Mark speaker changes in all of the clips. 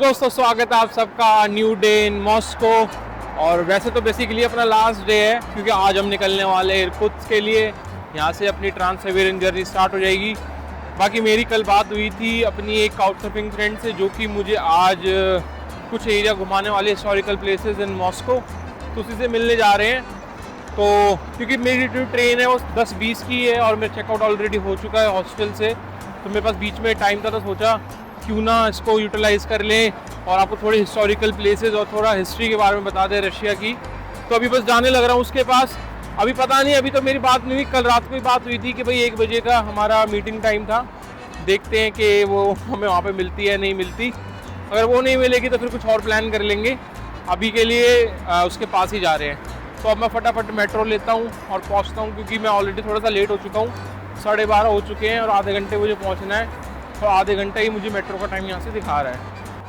Speaker 1: दोस्तों स्वागत है आप सबका न्यू डे इन मॉस्को। और वैसे तो बेसिकली अपना लास्ट डे है क्योंकि आज हम निकलने वाले हैं इरकुत्स्क के लिए। यहाँ से अपनी ट्रांस-साइबेरियन जर्नी स्टार्ट हो जाएगी। बाकी मेरी कल बात हुई थी अपनी एक काउचसर्फिंग फ्रेंड से जो कि मुझे आज कुछ एरिया घुमाने वाले हिस्टोरिकल प्लेसेस इन मॉस्को, तो उसी से मिलने जा रहे हैं। तो क्योंकि मेरी जो ट्रेन है वो 10:20 की है और मेरा चेकआउट ऑलरेडी हो चुका है हॉस्टल से, तो मेरे पास बीच में टाइम था तो सोचा क्यों ना इसको यूटिलाइज़ कर लें और आपको थोड़े हिस्टोरिकल प्लेसेस और थोड़ा हिस्ट्री के बारे में बता दें रशिया की। तो अभी बस जाने लग रहा हूँ उसके पास। अभी पता नहीं, अभी तो मेरी बात नहीं हुई। कल रात को ही बात हुई थी कि भाई 1 बजे का हमारा मीटिंग टाइम था। देखते हैं कि वो हमें वहाँ पे मिलती है नहीं मिलती। अगर वो नहीं मिलेगी तो फिर कुछ और प्लान कर लेंगे। अभी के लिए उसके पास ही जा रहे हैं। तो अब मैं फटाफट मेट्रो लेता हूँ और पहुँचता हूँ क्योंकि मैं ऑलरेडी थोड़ा सा लेट हो चुका हूँ। 12:30 हो चुके हैं और आधे घंटे मुझे पहुँचना है और आधे घंटे ही मुझे मेट्रो का टाइम यहाँ से दिखा रहा है।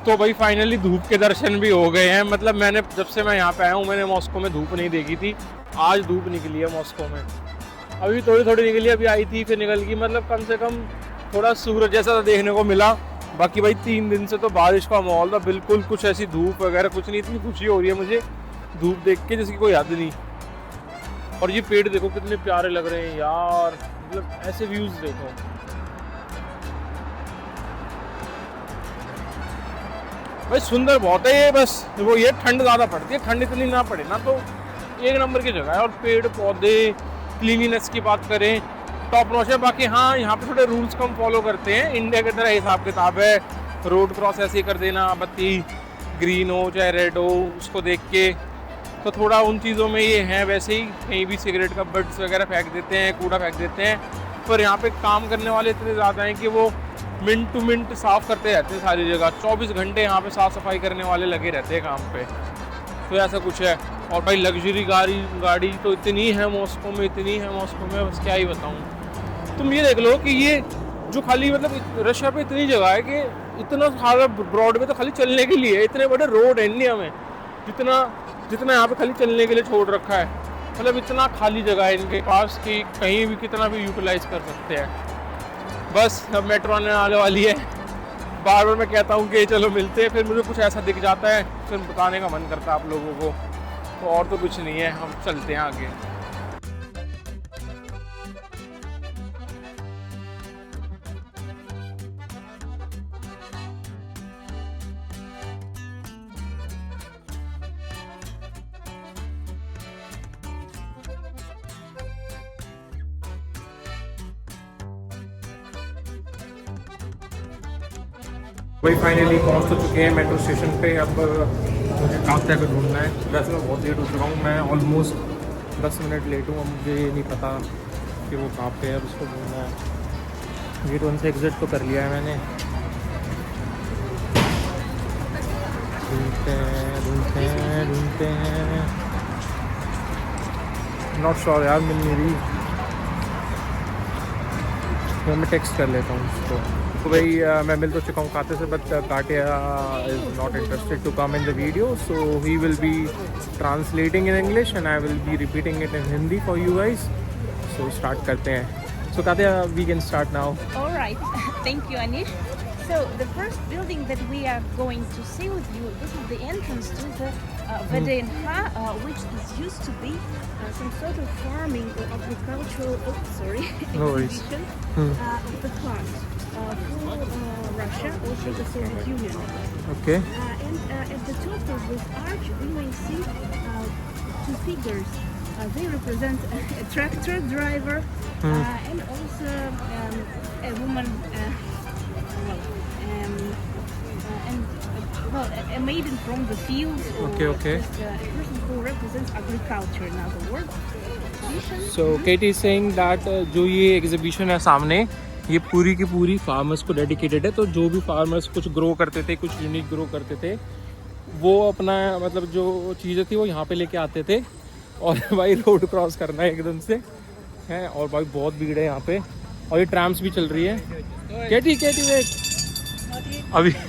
Speaker 1: तो भाई फाइनली धूप के दर्शन भी हो गए हैं। मतलब मैंने जब से मैं यहाँ पे आया हूँ मैंने मॉस्को में धूप नहीं देखी थी। आज धूप निकली है मॉस्को में। अभी थोड़ी थोड़ी निकली, अभी आई थी फिर निकल गई। मतलब कम से कम थोड़ा सूरज जैसा तो देखने को मिला। बाकी भाई 3 दिन से तो बारिश का माहौल था, बिल्कुल कुछ ऐसी धूप वगैरह कुछ नहीं। इतनी खुशी हो रही है मुझे धूप देख के जिसकी कोई हद नहीं। और ये पेड़ देखो कितने प्यारे लग रहे हैं यार, मतलब ऐसे व्यूज़ देखो। भाई सुंदर बहुत है ये, बस वो ये ठंड ज़्यादा पड़ती है। ठंड इतनी ना पड़े ना तो एक नंबर की जगह है। और पेड़ पौधे क्लीनिनेस की बात करें टॉप नॉच है। बाकी हाँ, यहाँ पे थोड़े रूल्स कम फॉलो करते हैं। इंडिया की तरह हिसाब किताब है, रोड क्रॉस ऐसे ही कर देना, बत्ती ग्रीन हो चाहे रेड हो उसको देख के। तो थोड़ा उन चीज़ों में ये है। वैसे ही कहीं भी सिगरेट का बट्स वगैरह फेंक देते हैं, कूड़ा फेंक देते हैं। पर यहाँ पे काम करने वाले इतने ज़्यादा हैं कि वो मिनट टू मिनट साफ़ करते रहते हैं सारी जगह। 24 घंटे यहाँ पे साफ़ सफाई करने वाले लगे रहते हैं काम पे। तो ऐसा कुछ है। और भाई लग्जरी गाड़ी तो इतनी है मॉस्को में, इतनी है मॉस्को में, बस क्या ही बताऊँ। तुम ये देख लो कि ये जो खाली मतलब रशिया पे इतनी जगह है कि इतना सारा ब्रॉड में तो खाली चलने के लिए इतने बड़े रोड है इंडिया में, जितना यहाँ पे खाली चलने के लिए छोड़ रखा है। मतलब इतना खाली जगह है इनके पास कि कहीं भी कितना भी यूटिलाइज़ कर सकते हैं। बस अब मेट्रो आने वाली है। बार बार मैं कहता हूँ कि चलो मिलते हैं, फिर मुझे कुछ ऐसा दिख जाता है फिर बताने का मन करता है आप लोगों को। तो और तो कुछ नहीं है, हम चलते हैं आगे। वही फाइनली पहुंच तो चुके हैं मेट्रो स्टेशन पे। अब मुझे कहाँ तक ढूंढना है। वैसे मैं बहुत लेट हो चुका हूँ, मैं ऑलमोस्ट 10 मिनट लेट हूँ। अब मुझे ये नहीं पता कि वो कहाँ पे है, अब उसको ढूंढना है। गेट 1 से एग्ज़िट तो कर लिया है मैंने। ढूंढते हैं नॉट श्योर यार, मिल नहीं रही। तो मैं टेक्स्ट कर लेता हूँ उसको। तो भाई मैं मिल तो चुका हूँ खाते से, but Katya is not interested to come in the video, so he will be translating in English and I will be repeating it in Hindi for you guys. So start करते हैं। So Katya, we can start now.
Speaker 2: All right, thank you, Anish. So the first building that we are going to see with you, this is the entrance to the VDNH, which is used to be some sort of farming or agricultural, exhibition of the plant for Russia, also the Soviet Union.
Speaker 1: Okay.
Speaker 2: And at the top of this arch, we may see 2 figures. They represent a tractor driver and also a woman. A maiden from the fields, or
Speaker 1: Okay.
Speaker 2: just a person who represents agriculture, in other words.
Speaker 1: So KT is saying that जो ये exhibition है सामने, ये पूरी की पूरी farmers को dedicated है। तो जो भी फार्मर्स कुछ ग्रो करते थे, कुछ यूनिक ग्रो करते थे, वो अपना मतलब जो चीज़ें थी वो यहाँ पे लेके आते थे। और भाई रोड क्रॉस करना है एकदम से है। और भाई बहुत भीड़ है यहाँ पे और ये ट्रैम्स भी चल रही है। केटी वेट,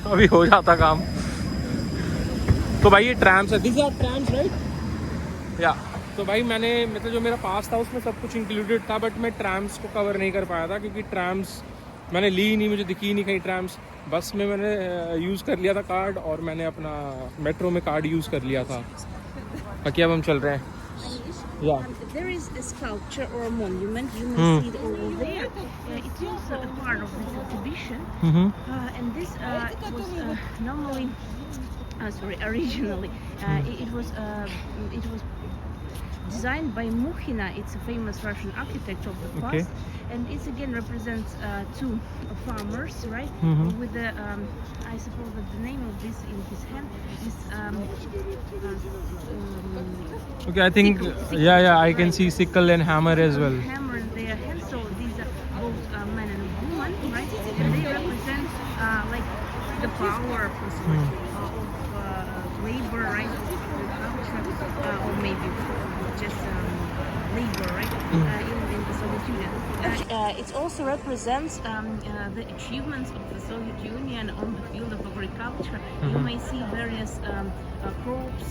Speaker 1: अभी हो जाता काम। तो भाई ये ट्रैम्स है, दिस आर ट्रैम्स राइट या। तो भाई मैंने मतलब जो मेरा पास था उसमें सब कुछ इंक्लूडेड था, बट मैं ट्रैम्स को कवर नहीं कर पाया था क्योंकि ट्रैम्स मैंने ली ही नहीं, मुझे दिखी ही नहीं कहीं ट्रैम्स। बस में मैंने यूज़ कर लिया था कार्ड, और मैंने अपना मेट्रो में कार्ड यूज़ कर लिया था। बाकी अब हम चल रहे हैं। Yeah.
Speaker 2: There is a sculpture or a monument. You may see it over there. It's also a part of this exhibition. And this was normally, originally, it was designed by Mukhina. It's a famous Russian architect of the past.
Speaker 1: Okay.
Speaker 2: And it again represents two farmers, right? With the, I suppose that the name of this in his hand is
Speaker 1: Okay, I think
Speaker 2: sickle,
Speaker 1: yeah, I can
Speaker 2: right.
Speaker 1: see sickle and hammer as well.
Speaker 2: Hammer in their hands. So these are both man and woman, right? And they represent like the power possibly of labor, right? Agriculture, or maybe just labor, right? In the Soviet Union. It also represents the achievements of the Soviet Union on the field of agriculture. You may see various crops,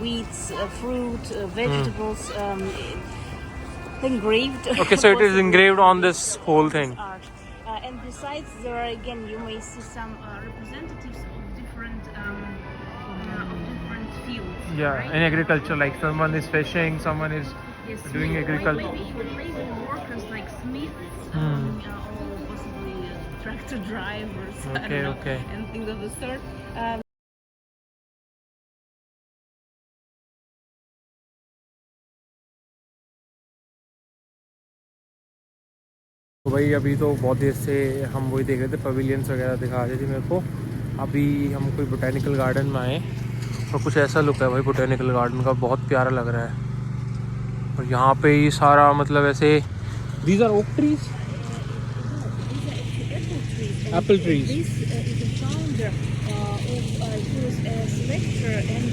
Speaker 2: wheats, fruit, vegetables engraved.
Speaker 1: Okay, so it is engraved on this whole thing.
Speaker 2: Art. And besides, there are again, you may see some representatives of different fields.
Speaker 1: Yeah,
Speaker 2: right?
Speaker 1: in agriculture, like someone is fishing, someone is
Speaker 2: Yes,
Speaker 1: doing agriculture.
Speaker 2: Maybe even labor workers like smiths, or possibly tractor drivers. I
Speaker 1: Okay,
Speaker 2: don't know,
Speaker 1: okay.
Speaker 2: and things of the sort.
Speaker 1: तो भाई अभी तो बहुत देर से हम वही देख रहे थे, पवेलियंस वगैरह दिखा रही थी मेरे को। अभी हम कोई बोटेनिकल गार्डन में आए, और कुछ ऐसा लुक है भाई बोटेनिकल गार्डन का, बहुत प्यारा लग रहा है। और यहाँ पे ये सारा मतलब ऐसे, these are oak trees, apple trees.
Speaker 2: This is the founder he was a selector and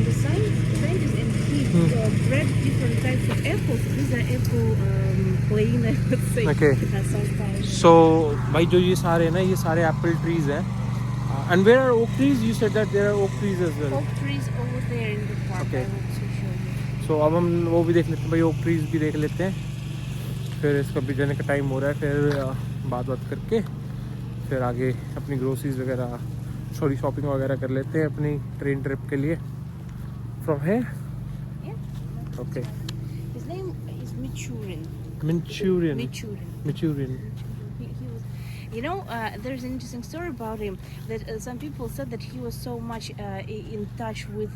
Speaker 2: the scientist, and he bred different types of apples. These are apple plain, I would say.
Speaker 1: Okay.
Speaker 2: Sometimes.
Speaker 1: So भाई जो ये सारे हैं ना, ये सारे Apple trees हैं। And where are oak trees? You said that there are oak trees as well.
Speaker 2: Oak trees over there in the park.
Speaker 1: Okay.
Speaker 2: I want to show you.
Speaker 1: So अब हम वो भी देख लेते हैं भाई, ओक ट्रीज भी देख लेते हैं। फिर इसका भी जाने का टाइम हो रहा है, फिर बात करके फिर आगे अपनी ग्रोसरीज वगैरह, शॉपिंग वगैरह कर लेते हैं अपनी ट्रेन ट्रिप के लिए। फ्रॉम है
Speaker 2: Yeah.
Speaker 1: Okay,
Speaker 2: His name is Michurin.
Speaker 1: Manchurian.
Speaker 2: Michurin. He was, you know, there's an interesting story about him that some people said that he was so much in touch with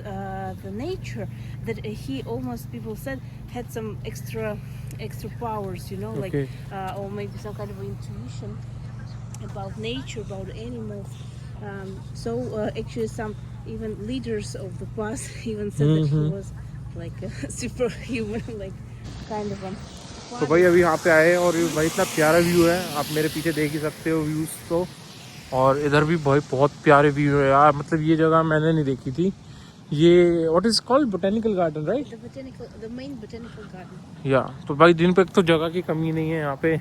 Speaker 2: the nature that he almost, people said, had some extra powers, you know,
Speaker 1: Okay.
Speaker 2: like or maybe some kind of intuition about nature, about animals. So actually, some even leaders of the past even said that he was like a superhuman, like kind of a.
Speaker 1: तो भाई अभी यहाँ पे आए, और भाई इतना प्यारा व्यू है, आप मेरे पीछे देख ही सकते हो व्यूज़ तो। और इधर भी भाई बहुत प्यारे व्यू है यार, मतलब ये जगह मैंने नहीं देखी थी। ये what is called botanical garden, right?
Speaker 2: The main botanical garden.
Speaker 1: या तो भाई दिन पे तो जगह की कमी नहीं है यहाँ पे,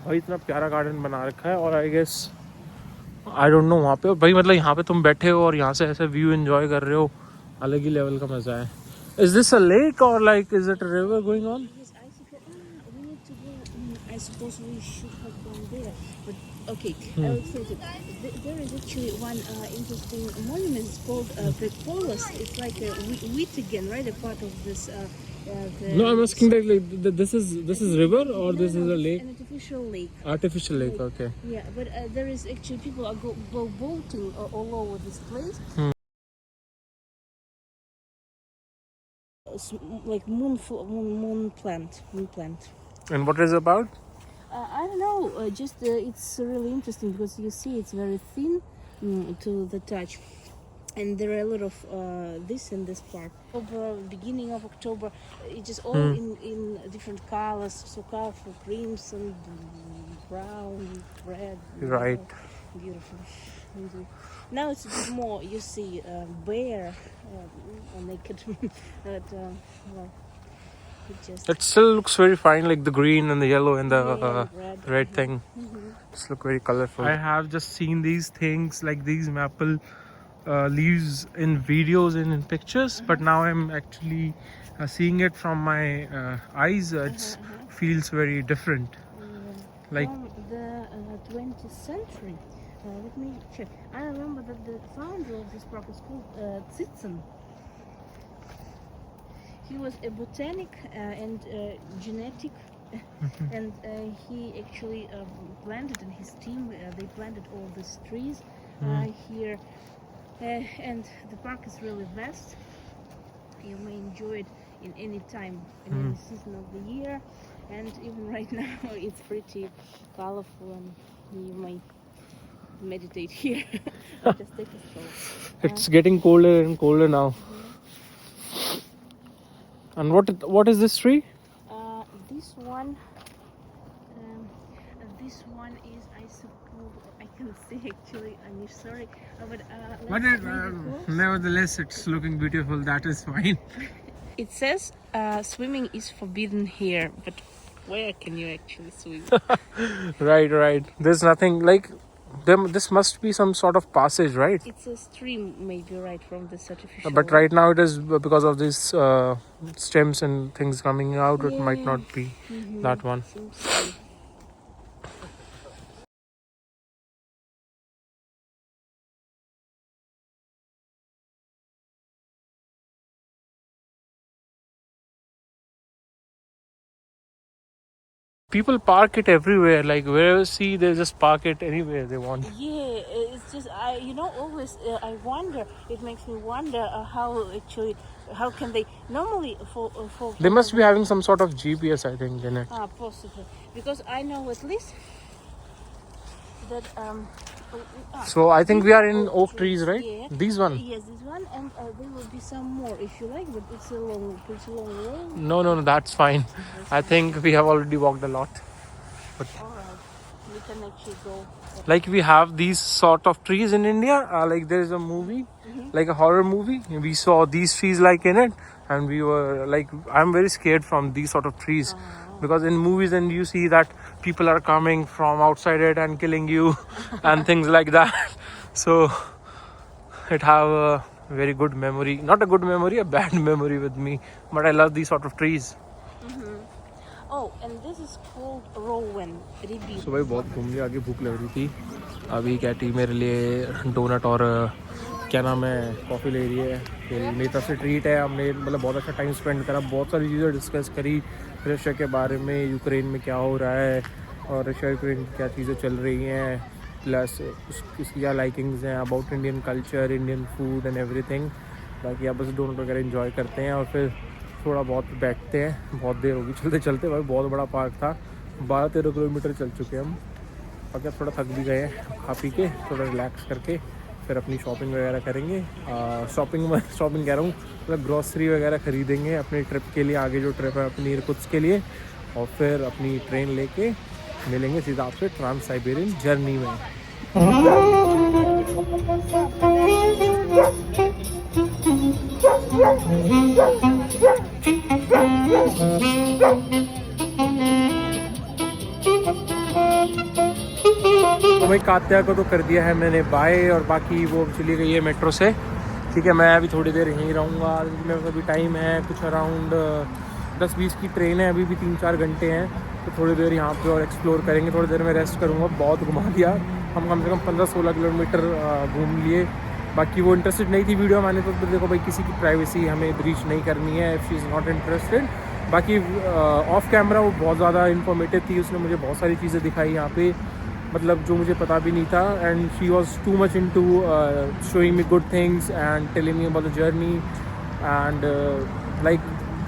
Speaker 1: भाई इतना प्यारा गार्डन बना रखा है। और I guess I don't know वहाँ पे भाई, मतलब यहाँ पे तुम बैठे हो और यहाँ से ऐसे व्यू एंजॉय कर रहे हो, अलग ही लेवल का मजा है। इज दिस अ लेक और like is it a river going on?
Speaker 2: Yes, I suppose we need to go. I suppose we should have gone there. But okay, I will say that there is actually one interesting monument. It's called the Polis. It's like a wheat again, right? A part of this.
Speaker 1: No, I'm asking that like this is river or this is a lake?
Speaker 2: An artificial lake.
Speaker 1: Artificial lake, okay.
Speaker 2: Yeah, but there is actually people are go boating all over this place. Like moon plant.
Speaker 1: And what is it about?
Speaker 2: I don't know. Just it's really interesting because you see it's very thin to the touch, and there are a lot of this in this part. Beginning of October, it's just all in different colors, so colorful, crimson, brown, red.
Speaker 1: Right.
Speaker 2: Beautiful. Indeed. Now it's a bit more. You see bear naked, but well, it just.
Speaker 1: It still looks very fine, like the green and the yellow and the
Speaker 2: Red.
Speaker 1: red thing. Just look very colorful. I have just seen these things, like these maple leaves in videos and in pictures, but now I'm actually seeing it from my eyes. It feels very different. Like
Speaker 2: from the 20th century. Let me check. I remember that the founder of this park is called Tsitsin. He was a botanic and genetic, and he actually planted, in his team, they planted all these trees here. And the park is really vast. You may enjoy it in any time, in any season of the year. And even right now, it's pretty colorful, and you may meditate here. Just take a stroll.
Speaker 1: it's getting colder and colder now. And what is this tree?
Speaker 2: This one is, I suppose, I can see actually. I'm sorry, but
Speaker 1: But nevertheless, it's looking beautiful. That is fine.
Speaker 2: it says swimming is forbidden here, but where can you actually swim?
Speaker 1: Right. There's nothing like them. This must be some sort of passage, right?
Speaker 2: It's a stream, maybe, right from this artificial.
Speaker 1: But right now it is because of these stems and things coming out. It might not be that one.
Speaker 2: Seems so.
Speaker 1: People park it everywhere. Like wherever see, they just park it anywhere they want.
Speaker 2: Yeah, it's just always I wonder. It makes me wonder how can they normally for
Speaker 1: They must be having some sort of GPS, I think, in it.
Speaker 2: possibly, because I know at least that
Speaker 1: So I think we are in oak trees, right?
Speaker 2: Yeah.
Speaker 1: These one.
Speaker 2: Yes, this one, and there will be some more if you like, but it's a pretty long road.
Speaker 1: No, that's fine. I think we have already walked a lot.
Speaker 2: All right, we can actually go.
Speaker 1: Like we have these sort of trees in India. Like there is a movie, like a horror movie. We saw these trees like in it, and we were like, I'm very scared from these sort of trees. Because in movies and you see that people are coming from outside it and killing you and things like that. So it have a very good memory, not a good memory, a bad memory with me, but I love these sort of trees.
Speaker 2: Oh, and this is called Rowan Ribi.
Speaker 1: So भाई बहुत घूम लिया, आगे भूख लग रही थी. अभी कैटी मेरे लिए डोनट और क्या नाम है कॉफ़ी ले रही है. फिर मेरी तरफ से ट्रीट है. हमने मतलब बहुत अच्छा टाइम स्पेंड करा, बहुत सारी चीज़ें डिस्कस करी रशिया के बारे में, यूक्रेन में क्या हो रहा है और रशिया यूक्रेन की क्या चीज़ें चल रही हैं, प्लस इसकी क्या लाइकिंग्स हैं about Indian culture, Indian food and everything. बाकी आप बस डोनट वगैरह इन्जॉय करते हैं और फिर थोड़ा बहुत बैठते हैं. बहुत देर होगी चलते चलते भाई, बहुत बड़ा पार्क था. 12-13 किलोमीटर चल चुके हैं हम. और थोड़ा थक भी गए हैं, खा पी के थोड़ा रिलैक्स करके फिर अपनी शॉपिंग वगैरह करेंगे. शॉपिंग कह रहा हूँ, मतलब ग्रॉसरी वगैरह ख़रीदेंगे अपने ट्रिप के लिए, आगे जो ट्रिप है अपनी इरकुत्स्क के लिए. और फिर अपनी ट्रेन लेके मिलेंगे सीधा आपसे ट्रांस साइबेरियन जर्नी में. तो भाई कात्या को तो कर दिया है मैंने बाय, और बाकी वो चली गई है मेट्रो से. ठीक है, मैं अभी थोड़ी देर यहीं रहूँगा. मेरे पास अभी टाइम है कुछ अराउंड 10-20 की ट्रेन है, अभी भी 3-4 घंटे हैं. तो थोड़ी देर यहाँ पे और एक्सप्लोर करेंगे. थोड़ी देर में रेस्ट करूँगा. बहुत घुमा दिया हम, कम से कम 15-16 किलोमीटर घूम लिए. बाकी वो इंटरेस्टेड नहीं थी वीडियो. मैंने तो देखो भाई किसी की प्राइवेसी हमें ब्रीच नहीं करनी है, if she is not interested. बाकी ऑफ कैमरा वो बहुत ज़्यादा इन्फॉर्मेटिव थी. उसने मुझे बहुत सारी चीज़ें दिखाई यहाँ पे, मतलब जो मुझे पता भी नहीं था. And she was too much into showing me good things and telling me about the journey. And like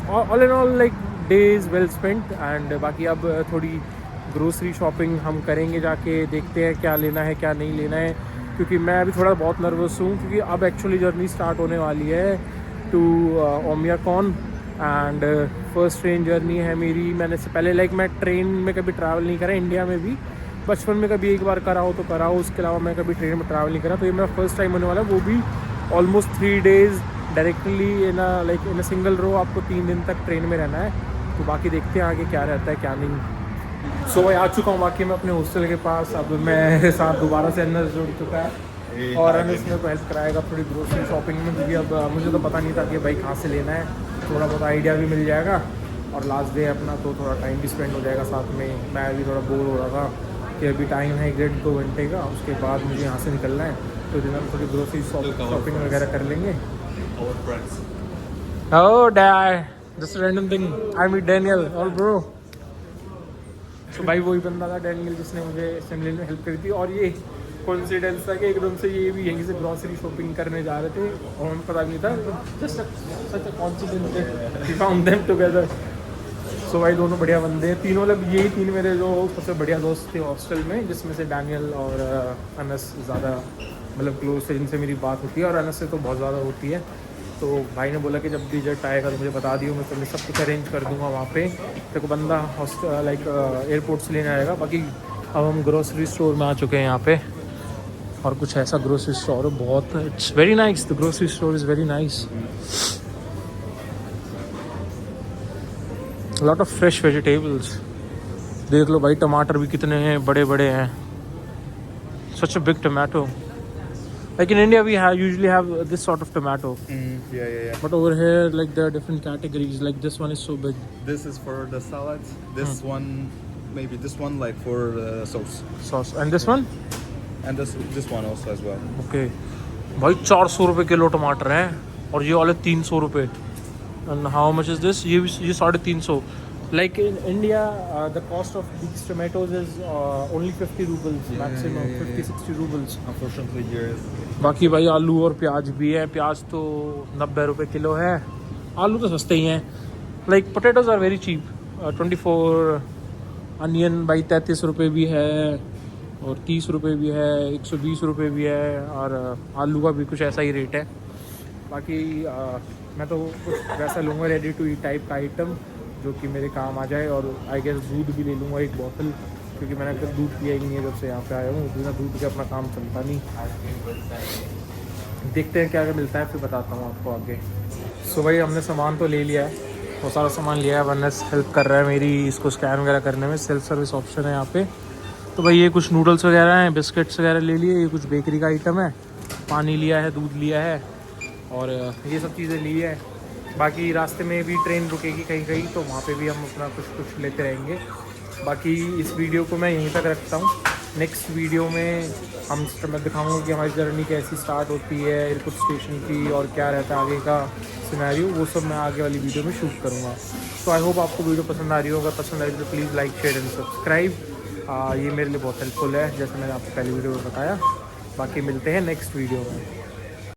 Speaker 1: all in all like days well spent. And बाकी अब थोड़ी ग्रोसरी शॉपिंग हम करेंगे, जाके देखते हैं क्या लेना है क्या नहीं लेना है. क्योंकि मैं अभी थोड़ा बहुत नर्वस हूँ, क्योंकि अब एक्चुअली जर्नी स्टार्ट होने वाली है to Oymyakon. And first train journey है मेरी. मैंने से पहले लाइक मैं ट्रेन में कभी ट्रैवल नहीं करा इंडिया में भी. बचपन में कभी एक बार करा हो तो करा हो, उसके अलावा मैं कभी ट्रेन में ट्रैवल नहीं करा. तो ये मेरा फर्स्ट टाइम होने वाला है, वो भी almost 3 days directly in a single row. आपको 3 दिन तक ट्रेन में रहना है. तो बाकी देखते हैं आगे क्या रहता है क्या नहीं. सो भाई आ चुका हूँ बाकी मैं अपने हॉस्टल के पास. अब मेरे साथ दोबारा से अनस जुड़ चुका है और अनस मेरे को हेल्प कराएगा थोड़ी ग्रोसरी शॉपिंग में, क्योंकि अब मुझे तो पता नहीं था कि भाई कहाँ से लेना है. थोड़ा बहुत आइडिया भी मिल जाएगा.
Speaker 3: और लास्ट डे अपना तो थोड़ा टाइम भी स्पेंड हो जाएगा साथ में। मैं भी थोड़ा बोर हो रहा था कि अभी टाइम है 1-1.5-2 घंटे का, उसके बाद मुझे यहाँ से निकलना है, तो डिनर में थोड़ी ग्रोसरी शॉपिंग वगैरह कर लेंगे। Oh dad, just a random thing. I meet Daniel, all bro. तो भाई वही बंदा था डैनियल जिसने मुझे असेंबली में हेल्प करी थी। और ये कोइंसिडेंस था कि एकदम से ये भी यहीं से ग्रॉसरी शॉपिंग करने जा रहे थे और हमें पता नहीं था, just such a coincidence we found them together. So भाई दोनों बढ़िया बंदे हैं तीनों, मतलब यही तीन मेरे जो सबसे बढ़िया दोस्त थे हॉस्टल में, जिसमें से डैनियल और अनस ज़्यादा मतलब क्लोज थे, जिनसे मेरी बात होती है, और अनस से तो बहुत ज़्यादा होती है। तो भाई ने बोला कि जब भी जट आएगा तो मुझे बता दियो, मैं तुम्हें सब कुछ अरेंज कर दूंगा वहाँ पे। तेरे को बंदा लाइक एयरपोर्ट से लेने आएगा। बाकी अब हम ग्रोसरी स्टोर में आ चुके हैं यहाँ पे, और कुछ ऐसा ग्रोसरी स्टोर है बहुत, it's very nice, the grocery store is very nice. Lot of fresh vegetables, देख लो भाई टमाटर भी कितने हैं, बड़े बड़े हैं, such a big tomato. Like in India, we usually have this sort of tomato.
Speaker 4: Yeah.
Speaker 3: But over here, like there are different categories. Like this one is so big.
Speaker 4: This is for the salads. This one, maybe this one like for sauce.
Speaker 3: Sauce. And this one?
Speaker 4: And this one also as well.
Speaker 3: Okay. भाई 400 रुपए kilo टमाटर हैं, और ये वाले 300 रुपए। And how much is this? ये 350। Like in India, the cost of these tomatoes is only 50 rubles maximum, 50-60 rubles.
Speaker 4: Unfortunately, here is.
Speaker 3: बाकी भाई आलू और प्याज भी है, प्याज तो 90 रुपए किलो है, आलू तो सस्ते ही हैं। Like potatoes are very cheap, 24। Onion भाई 33 रुपये भी है, और 30 रुपये भी है, 120 रुपये भी है, और आलू का भी कुछ ऐसा ही रेट है। बाकी मैं तो कुछ वैसा लूँगा रेडी टू ईट टाइप का आइटम जो कि मेरे काम आ जाए। और आई गेस दूध भी ले लूँगा 1 बोतल, क्योंकि मैंने कभी दूध पिया ही नहीं है जब से यहाँ पे आया हूँ। बिना दूध के अपना काम चलता नहीं। देखते हैं क्या क्या मिलता है, फिर बताता हूँ आपको आगे। सो भाई हमने सामान तो ले लिया है, बहुत सारा सामान लिया है। वनस हेल्प कर रहा है मेरी इसको स्कैन वगैरह करने में, सेल्फ सर्विस ऑप्शन है यहाँ पे। तो भाई ये कुछ नूडल्स वगैरह हैं, बिस्किट्स वगैरह ले लिए, ये कुछ बेकरी का आइटम है, पानी लिया है, दूध लिया है, और ये सब चीज़ें ली है। बाकी रास्ते में भी ट्रेन रुकेगी कहीं कहीं, तो वहाँ पे भी हम अपना कुछ कुछ लेते रहेंगे। बाकी इस वीडियो को मैं यहीं तक रखता हूँ। नेक्स्ट वीडियो में मैं दिखाऊंगा कि हमारी जर्नी कैसी स्टार्ट होती है इरकुट स्टेशन की, और क्या रहता है आगे का सिनेरियो, वो सब मैं आगे वाली वीडियो में शूट करूँगा। तो आई होप आपको वीडियो पसंद आ रही होगा। पसंद आई तो please like, share and subscribe. ये मेरे लिए बहुत हेल्पफुल है, जैसे मैंने आपको पहली वीडियो में बताया। बाकी मिलते हैं नेक्स्ट वीडियो में।